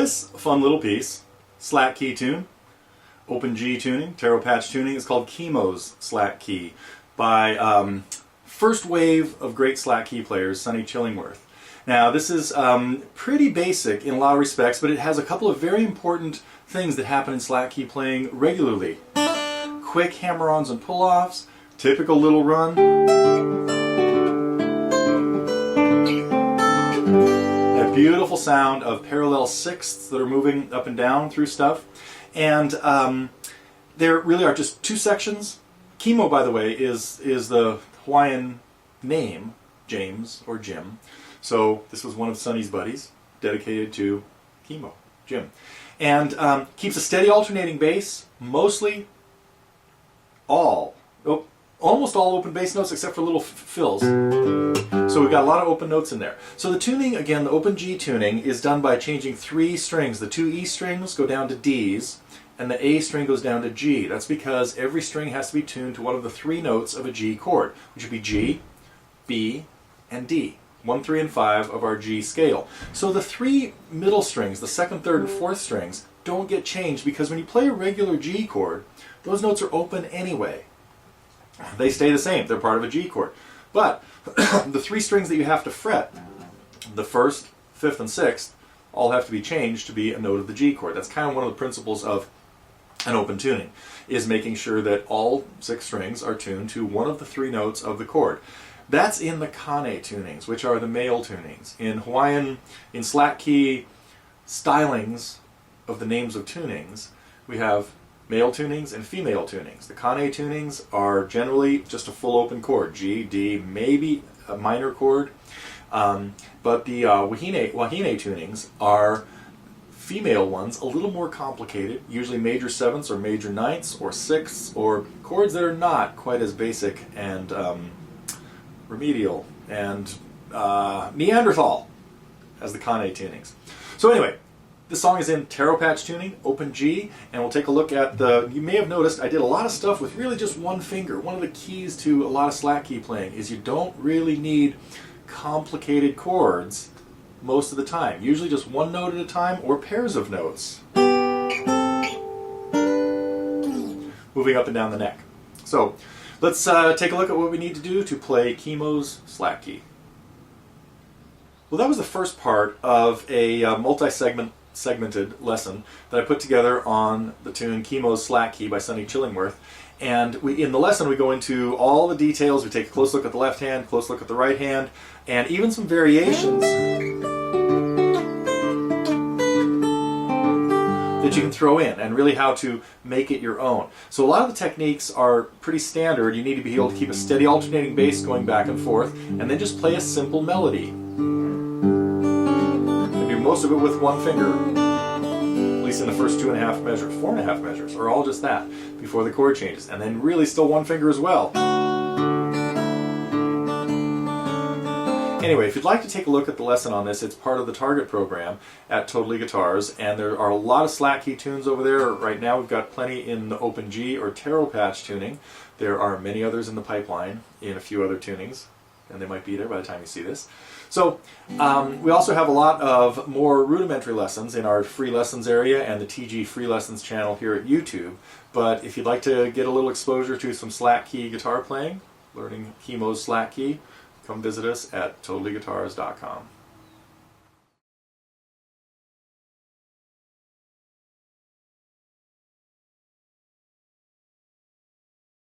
This fun little piece, slack key tune, open G tuning, Taro Patch Tuning, is called Kimo's Slack Key by first wave of great slack key players, Sonny Chillingworth. Now this is pretty basic in a lot of respects, but it has a couple of very important things that happen in slack key playing regularly. Quick hammer-ons and pull-offs, typical little run, that beautiful sound of parallel sixths that are moving up and down through stuff, and there really are just two sections. Kimo, by the way, is the Hawaiian name, James or Jim. So this was one of Sonny's buddies, dedicated to Kimo, Jim. And keeps a steady alternating bass, almost all open bass notes except for little fills. So we've got a lot of open notes in there. So the tuning, again, the open G tuning, is done by changing three strings. The two E strings go down to Ds, and the A string goes down to G. That's because every string has to be tuned to one of the three notes of a G chord, which would be G, B, and D. 1, 3, and 5 of our G scale. So the three middle strings, the second, third, and fourth strings, don't get changed because when you play a regular G chord, those notes are open anyway. They stay the same. They're part of a G chord. But the three strings that you have to fret, the first, fifth, and sixth, all have to be changed to be a note of the G chord. That's kind of one of the principles of an open tuning, is making sure that all six strings are tuned to one of the three notes of the chord. That's in the kane tunings, which are the male tunings. In Hawaiian, in slack key stylings of the names of tunings, we have male tunings and female tunings. The kane tunings are generally just a full open chord, G, D, maybe a minor chord, but the wahine tunings are female ones, a little more complicated, usually major sevenths or major ninths or sixths, or chords that are not quite as basic and remedial and Neanderthal as the kane tunings. So anyway, this song is in Taro Patch Tuning, open G, and we'll take a look at you may have noticed I did a lot of stuff with really just one finger. One of the keys to a lot of slack key playing is you don't really need complicated chords most of the time. Usually just one note at a time or pairs of notes moving up and down the neck. So let's take a look at what we need to do to play Kimo's slack key. Well, that was the first part of a multi-segmented lesson that I put together on the tune Kimo's Slack Key by Sonny Chillingworth. And in the lesson we go into all the details. We take a close look at the left hand, close look at the right hand, and even some variations that you can throw in, and really how to make it your own. So a lot of the techniques are pretty standard. You need to be able to keep a steady alternating bass going back and forth, and then just play a simple melody. And do most of it with one finger, at least in the first 2.5 measures, 4.5 measures, or all just that before the chord changes, and then really still one finger as well. Anyway, if you'd like to take a look at the lesson on this, it's part of the Target program at TotallyGuitars, and there are a lot of slack key tunes over there. Right now we've got plenty in the open G or Taro Patch tuning. There are many others in the pipeline in a few other tunings, and they might be there by the time you see this. So we also have a lot of more rudimentary lessons in our free lessons area and the TG Free Lessons channel here at YouTube. But if you'd like to get a little exposure to some slack key guitar playing, learning Kimo's slack key, come visit us at TotallyGuitars.com.